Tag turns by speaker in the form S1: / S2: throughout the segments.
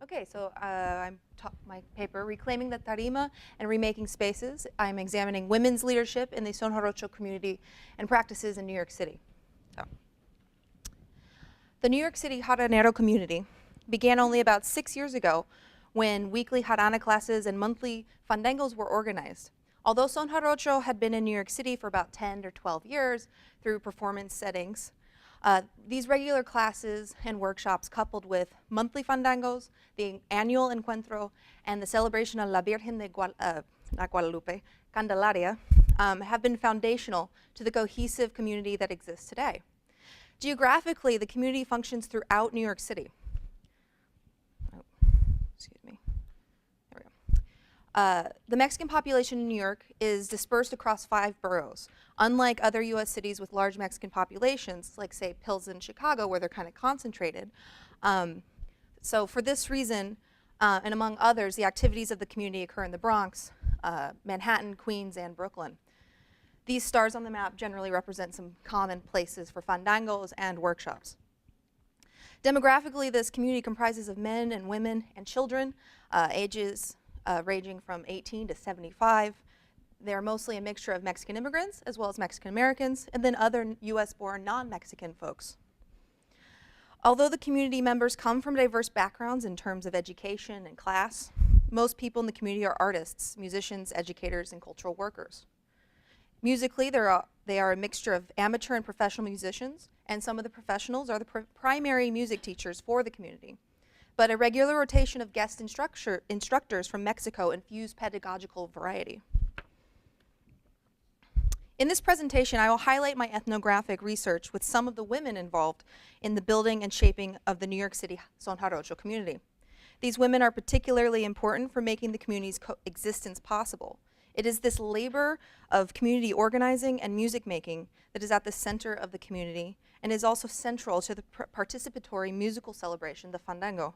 S1: Okay, so my paper, Reclaiming the Tarima and Remaking Spaces. I'm examining women's leadership in the Son Jarocho community and practices in New York City. So, the New York City Jaranero community began only about 6 years ago when weekly jarana classes and monthly fandangos were organized. Although Son Jarocho had been in New York City for about 10 or 12 years through performance settings, these regular classes and workshops, coupled with monthly fandangos, the annual encuentro, and the celebration of La Virgen de Guadalupe, Candelaria, have been foundational to the cohesive community that exists today. Geographically, the community functions throughout New York City. The Mexican population in New York is dispersed across 5 boroughs. Unlike other U.S. cities with large Mexican populations, like, say, Pilsen, Chicago, where they're kind of concentrated. So for this reason, and among others, the activities of the community occur in the Bronx, Manhattan, Queens, and Brooklyn. These stars on the map generally represent some common places for fandangos and workshops. Demographically, this community comprises of men and women and children, ages ranging from 18 to 75. They're mostly a mixture of Mexican immigrants as well as Mexican Americans, and then other US-born non-Mexican folks. Although the community members come from diverse backgrounds in terms of education and class, most people in the community are artists, musicians, educators, and cultural workers. Musically, they are a mixture of amateur and professional musicians, and some of the professionals are the primary music teachers for the community. But a regular rotation of guest instructors from Mexico infuse pedagogical variety. In this presentation, I will highlight my ethnographic research with some of the women involved in the building and shaping of the New York City Son Jarocho community. These women are particularly important for making the community's coexistence possible. It is this labor of community organizing and music making that is at the center of the community and is also central to the participatory musical celebration, the fandango.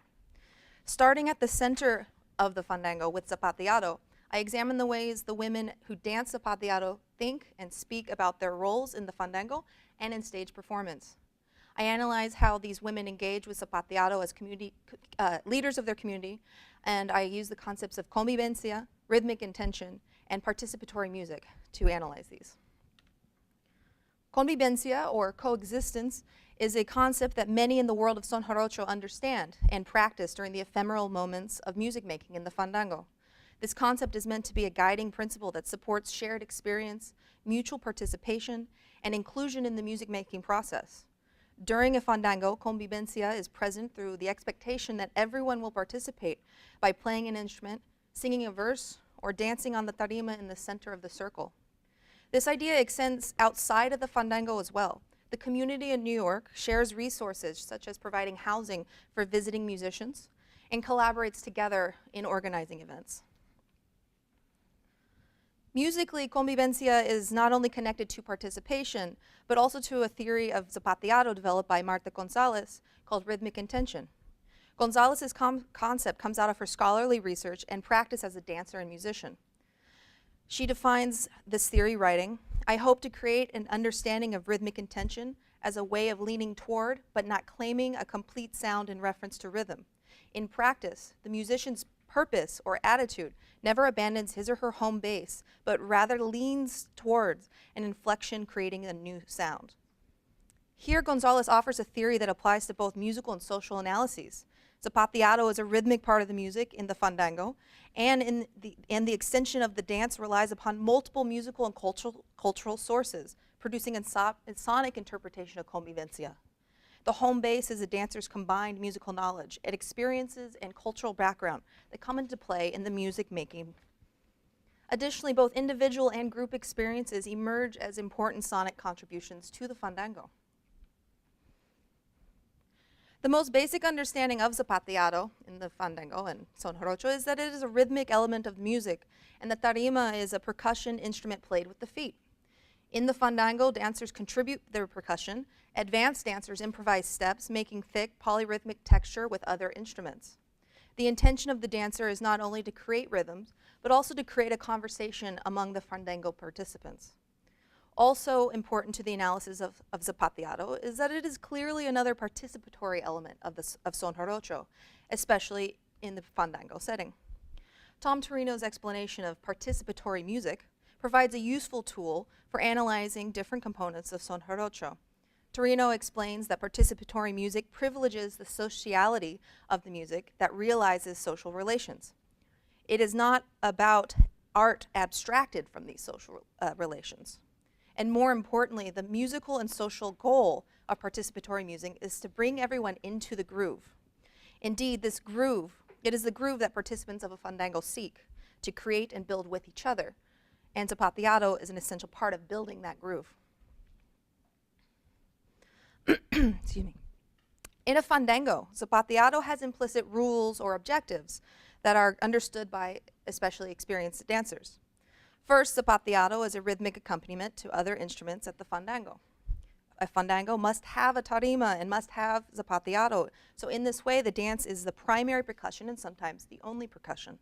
S1: Starting at the center of the fandango with Zapateado, I examine the ways the women who dance Zapateado think and speak about their roles in the fandango and in stage performance. I analyze how these women engage with Zapateado as community leaders of their community, and I use the concepts of convivencia, rhythmic intention, and participatory music to analyze these. Convivencia, or coexistence, is a concept that many in the world of Son Jarocho understand and practice during the ephemeral moments of music making in the fandango. This concept is meant to be a guiding principle that supports shared experience, mutual participation, and inclusion in the music making process. During a fandango, convivencia is present through the expectation that everyone will participate by playing an instrument, singing a verse, or dancing on the tarima in the center of the circle. This idea extends outside of the fandango as well. The community in New York shares resources such as providing housing for visiting musicians and collaborates together in organizing events. Musically, convivencia is not only connected to participation, but also to a theory of Zapateado developed by Marta Gonzalez called rhythmic intention. Gonzalez's concept comes out of her scholarly research and practice as a dancer and musician. She defines this theory writing, "I hope to create an understanding of rhythmic intention as a way of leaning toward, but not claiming, a complete sound in reference to rhythm. In practice, the musician's purpose or attitude never abandons his or her home base, but rather leans towards an inflection, creating a new sound." Here, Gonzalez offers a theory that applies to both musical and social analyses. Zapateado is a rhythmic part of the music in the fandango, and the extension of the dance relies upon multiple musical and cultural sources, producing a sonic interpretation of convivencia. The home base is a dancer's combined musical knowledge and experiences and cultural background that come into play in the music making. Additionally, both individual and group experiences emerge as important sonic contributions to the fandango. The most basic understanding of Zapateado in the fandango and Son Jarocho is that it is a rhythmic element of music, and the tarima is a percussion instrument played with the feet. In the fandango, dancers contribute their percussion. Advanced dancers improvise steps, making thick polyrhythmic texture with other instruments. The intention of the dancer is not only to create rhythms, but also to create a conversation among the fandango participants. Also important to the analysis of Zapateado is that it is clearly another participatory element of Son Jarocho, especially in the fandango setting. Tom Torino's explanation of participatory music provides a useful tool for analyzing different components of son jarocho. Torino explains that participatory music privileges the sociality of the music that realizes social relations. It is not about art abstracted from these social relations. And more importantly, the musical and social goal of participatory music is to bring everyone into the groove. Indeed, this groove, it is the groove that participants of a fandango seek to create and build with each other. And Zapateado is an essential part of building that groove. Excuse me. In a fandango, Zapateado has implicit rules or objectives that are understood by especially experienced dancers. First, Zapateado is a rhythmic accompaniment to other instruments at the fandango. A fandango must have a tarima and must have Zapateado. So in this way, the dance is the primary percussion and sometimes the only percussion.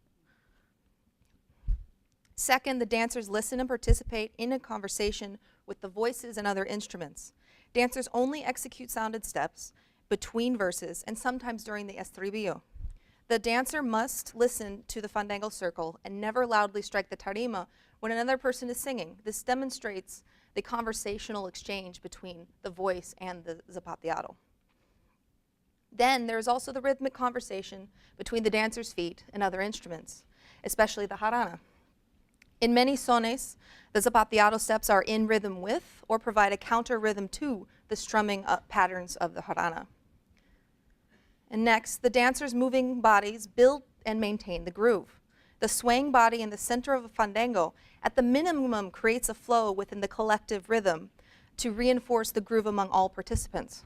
S1: Second, the dancers listen and participate in a conversation with the voices and other instruments. Dancers only execute sounded steps between verses and sometimes during the estribillo. The dancer must listen to the fandango circle and never loudly strike the tarima when another person is singing. This demonstrates the conversational exchange between the voice and the Zapateado. Then there is also the rhythmic conversation between the dancer's feet and other instruments, especially the jarana. In many sones, the Zapateado steps are in rhythm with or provide a counter rhythm to the strumming patterns of the jarana. And next, the dancers' moving bodies build and maintain the groove. The swaying body in the center of a fandango at the minimum creates a flow within the collective rhythm to reinforce the groove among all participants.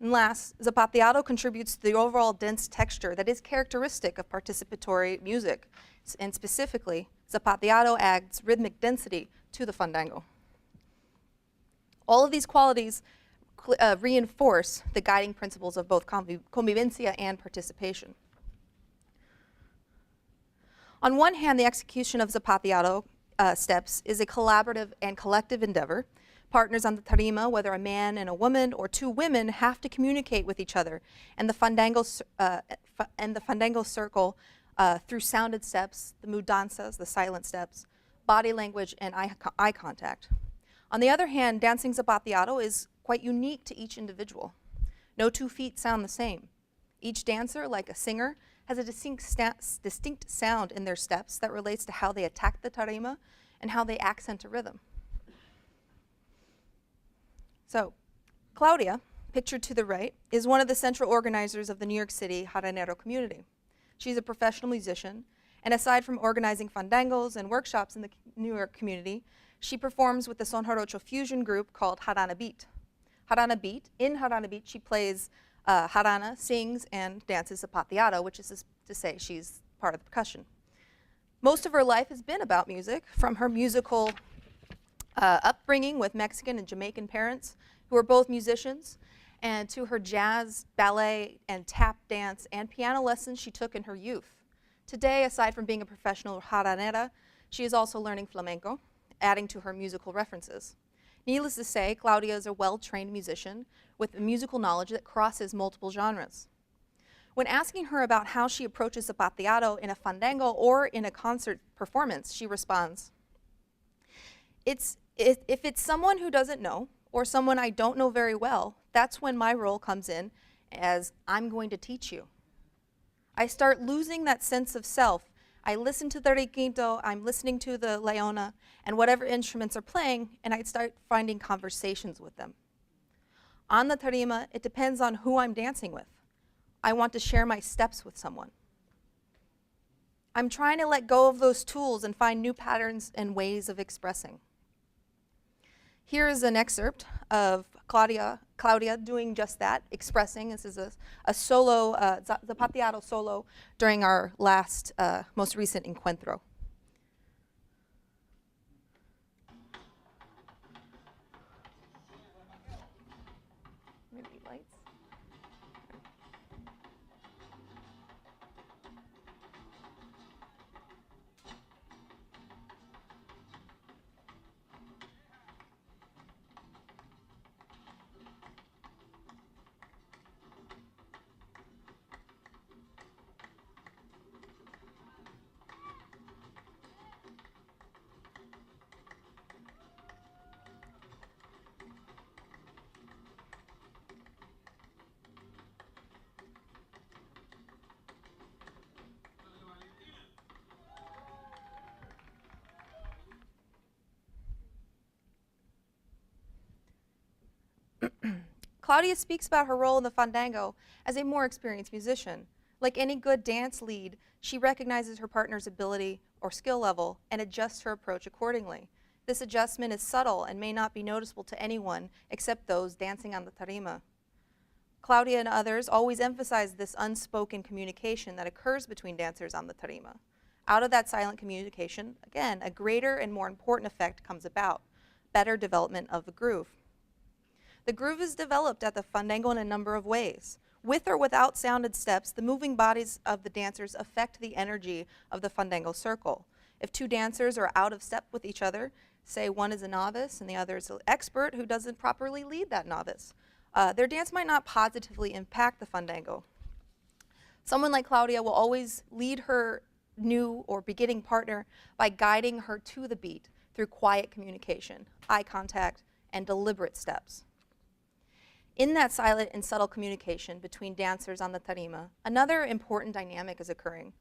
S1: And last, Zapateado contributes to the overall dense texture that is characteristic of participatory music, and specifically, Zapateado adds rhythmic density to the fandango. All of these qualities reinforce the guiding principles of both convivencia and participation. On one hand, the execution of Zapateado steps is a collaborative and collective endeavor. Partners on the tarima, whether a man and a woman or two women, have to communicate with each other, and the fandango circle through sounded steps, the mudanzas, the silent steps, body language, and eye contact. On the other hand, dancing Zapateado is quite unique to each individual. No two feet sound the same. Each dancer, like a singer, has a distinct sound in their steps that relates to how they attack the tarima and how they accent a rhythm. So, Claudia, pictured to the right, is one of the central organizers of the New York City jaranero community. She's a professional musician, and aside from organizing fandangos and workshops in the New York community, she performs with the son jarocho fusion group called Jarana Beat. In Jarana Beat, she plays jarana, sings, and dances Zapateado, which is to say she's part of the percussion. Most of her life has been about music, from her musical upbringing with Mexican and Jamaican parents who were both musicians, and to her jazz, ballet, and tap dance and piano lessons she took in her youth. Today, aside from being a professional jaranera, she is also learning flamenco, adding to her musical references. Needless to say, Claudia is a well-trained musician with a musical knowledge that crosses multiple genres. When asking her about how she approaches Zapateado in a fandango or in a concert performance, she responds, if it's someone who doesn't know, or someone I don't know very well, that's when my role comes in as I'm going to teach you. I start losing that sense of self. I listen to the requinto, I'm listening to the leona, and whatever instruments are playing, and I start finding conversations with them. On the tarima, it depends on who I'm dancing with. I want to share my steps with someone. I'm trying to let go of those tools and find new patterns and ways of expressing. Here is an excerpt of Claudia doing just that, expressing. This is a solo, Zapateado solo during our last, most recent encuentro. Maybe lights. Claudia speaks about her role in the fandango as a more experienced musician. Like any good dance lead, she recognizes her partner's ability or skill level and adjusts her approach accordingly. This adjustment is subtle and may not be noticeable to anyone except those dancing on the tarima. Claudia and others always emphasize this unspoken communication that occurs between dancers on the tarima. Out of that silent communication, again, a greater and more important effect comes about, better development of the groove. The groove is developed at the fandango in a number of ways. With or without sounded steps, the moving bodies of the dancers affect the energy of the fandango circle. If two dancers are out of step with each other, say one is a novice and the other is an expert who doesn't properly lead that novice, their dance might not positively impact the fandango. Someone like Claudia will always lead her new or beginning partner by guiding her to the beat through quiet communication, eye contact, and deliberate steps. In that silent and subtle communication between dancers on the tarima, another important dynamic is occurring.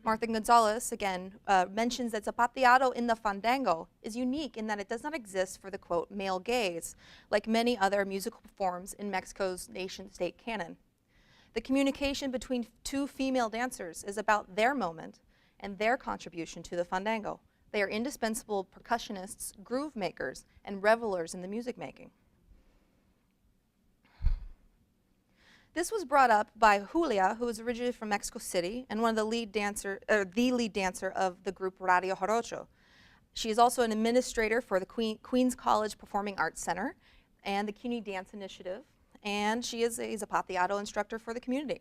S1: Martha Gonzalez, again, mentions that Zapateado in the fandango is unique in that it does not exist for the, quote, male gaze, like many other musical forms in Mexico's nation-state canon. The communication between two female dancers is about their moment and their contribution to the fandango. They are indispensable percussionists, groove makers, and revelers in the music making. This was brought up by Julia, who is originally from Mexico City and one of the lead dancer of the group Radio Jarocho. She is also an administrator for the Queens College Performing Arts Center and the CUNY Dance Initiative, and she is a Zapateado instructor for the community.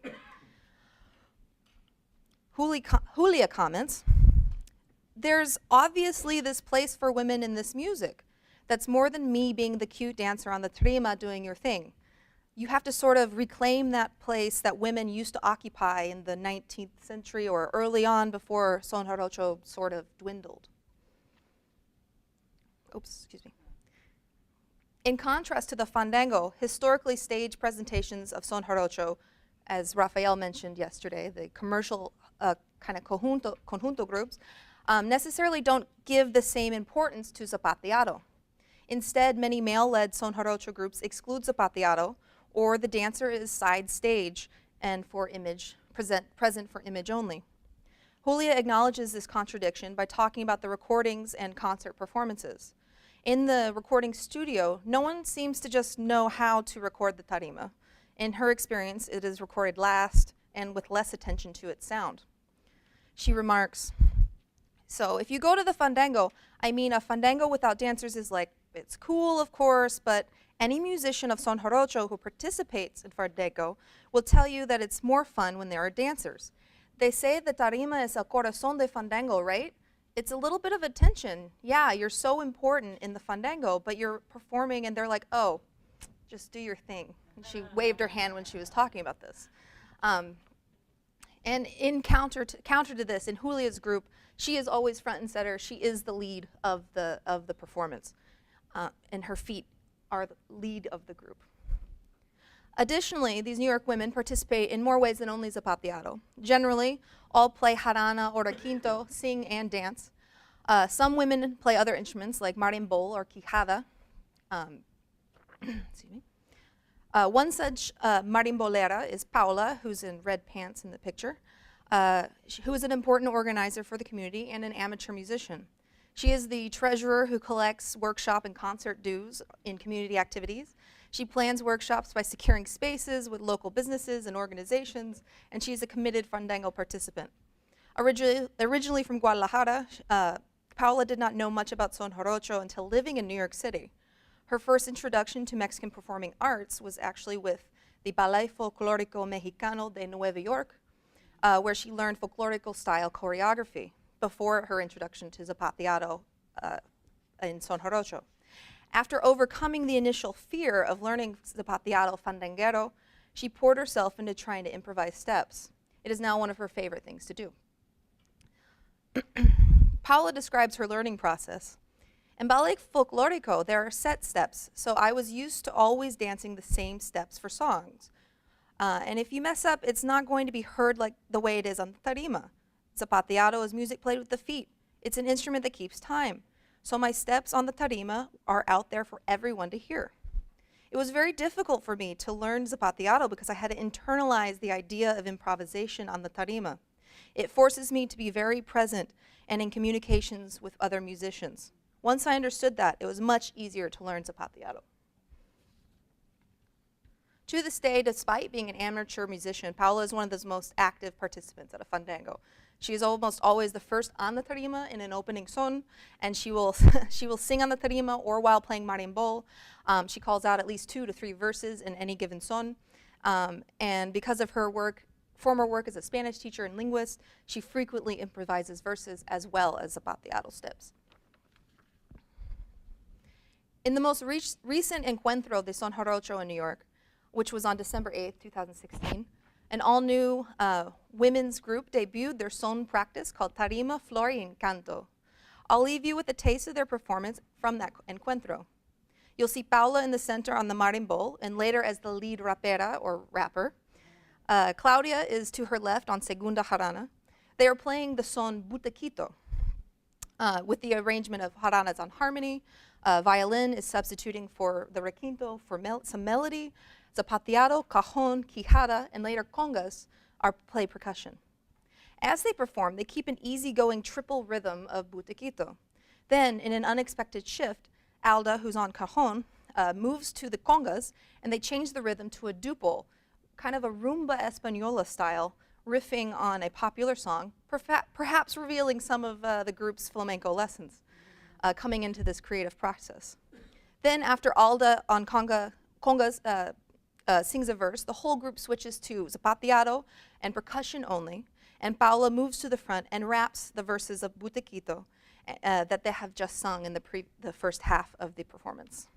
S1: Julia comments, "There's obviously this place for women in this music. That's more than me being the cute dancer on the tarima doing your thing. You have to sort of reclaim that place that women used to occupy in the 19th century or early on before Son Jarocho sort of dwindled." Oops, excuse me. In contrast to the fandango, historically staged presentations of Son Jarocho, as Rafael mentioned yesterday, the commercial kind of conjunto groups, necessarily don't give the same importance to Zapateado. Instead, many male-led Son Jarocho groups exclude Zapateado, or the dancer is side stage and for image, present for image only. Julia acknowledges this contradiction by talking about the recordings and concert performances. In the recording studio, no one seems to just know how to record the tarima. In her experience, it is recorded last and with less attention to its sound. She remarks, "So if you go to the fandango, I mean, a fandango without dancers is like, it's cool, of course, but any musician of Son Jarocho who participates in fandango will tell you that it's more fun when there are dancers. They say the tarima is el corazón de fandango, right? It's a little bit of a tension. Yeah, you're so important in the fandango, but you're performing and they're like, oh, just do your thing." And she waved her hand when she was talking about this. And in counter to this, in Julia's group, she is always front and center. She is the lead of the performance, and her feet are the lead of the group. Additionally, these New York women participate in more ways than only Zapateado. Generally, all play jarana or requinto, sing and dance. Some women play other instruments like marimbol or quijada. Excuse me. One such marimbolera is Paula, who's in red pants in the picture, who is an important organizer for the community and an amateur musician. She is the treasurer who collects workshop and concert dues in community activities. She plans workshops by securing spaces with local businesses and organizations, and she's a committed fandango participant. Originally from Guadalajara, Paula did not know much about Son Jarocho until living in New York City. Her first introduction to Mexican performing arts was actually with the Ballet Folclórico Mexicano de Nueva York, where she learned folklorico style choreography before her introduction to Zapateado in Son Jarocho. After overcoming the initial fear of learning Zapateado fandanguero, she poured herself into trying to improvise steps. It is now one of her favorite things to do. Paula describes her learning process. In ballet folklorico, there are set steps, so I was used to always dancing the same steps for songs. And if you mess up, it's not going to be heard like the way it is on the tarima. Zapateado is music played with the feet. It's an instrument that keeps time. So my steps on the tarima are out there for everyone to hear. It was very difficult for me to learn Zapateado because I had to internalize the idea of improvisation on the tarima. It forces me to be very present and in communications with other musicians. Once I understood that, it was much easier to learn Zapateado. To this day, despite being an amateur musician, Paula is one of the most active participants at a fandango. She is almost always the first on the tarima in an opening son, and she will, she will sing on the tarima or while playing marimbol. She calls out at least 2 to 3 verses in any given son. And because of her former work as a Spanish teacher and linguist, she frequently improvises verses as well as Zapateado steps. In the most recent Encuentro de Son Jarocho in New York, which was on December 8th, 2016, an all-new women's group debuted their son practice called Tarima, Flor y Encanto. I'll leave you with a taste of their performance from that encuentro. You'll see Paula in the center on the marimbol, and later as the lead rapera, or rapper. Claudia is to her left on segunda jarana. They are playing the son Butequito, with the arrangement of jaranas on harmony. Violin is substituting for the requinto for some melody. Zapateado, cajon, quijada, and later congas play percussion. As they perform, they keep an easygoing triple rhythm of Butequito. Then, in an unexpected shift, Alda, who's on cajon, moves to the congas, and they change the rhythm to a duple, kind of a rumba española style, riffing on a popular song, perhaps revealing some of the group's flamenco lessons coming into this creative process. Then, after Alda on congas sings a verse, the whole group switches to Zapateado and percussion only, and Paula moves to the front and raps the verses of Butequito that they have just sung in the first half of the performance.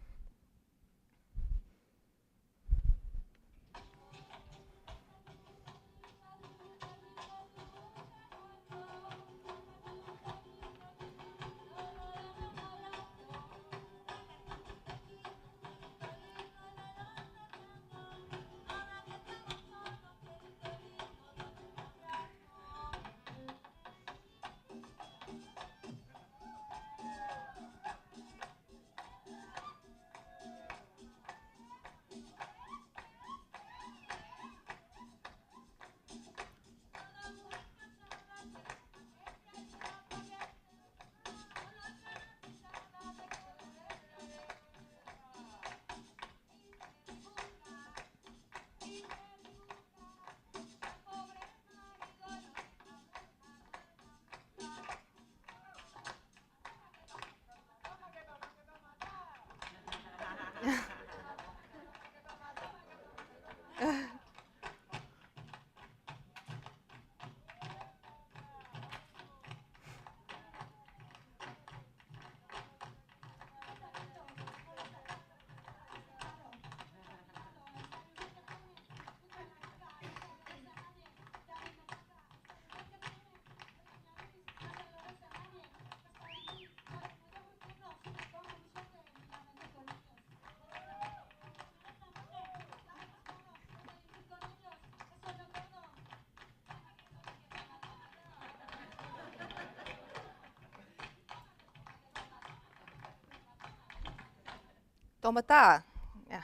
S1: Tomata. Yeah.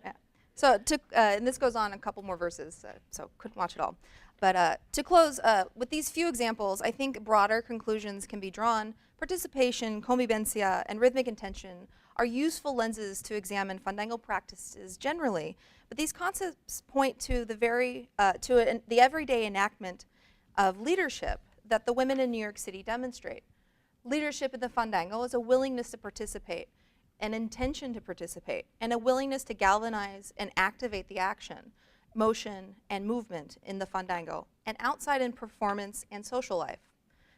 S1: Yeah. So, and this goes on a couple more verses, so couldn't watch it all. But to close, with these few examples, I think broader conclusions can be drawn. Participation, convivencia, and rhythmic intention are useful lenses to examine fandango practices generally, but these concepts point to the everyday enactment of leadership that the women in New York City demonstrate. Leadership in the fandango is a willingness to participate, an intention to participate, and a willingness to galvanize and activate the action, motion, and movement in the fandango, and outside in performance and social life.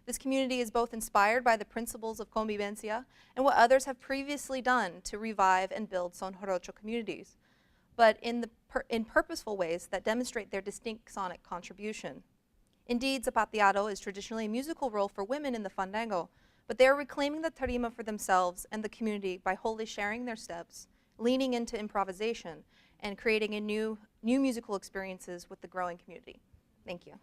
S1: This community is both inspired by the principles of convivencia and what others have previously done to revive and build Son Jarocho communities, but in purposeful ways that demonstrate their distinct sonic contribution. Indeed, Zapateado is traditionally a musical role for women in the fandango, but they are reclaiming the tarima for themselves and the community by wholly sharing their steps, leaning into improvisation, and creating new musical experiences with the growing community. Thank you.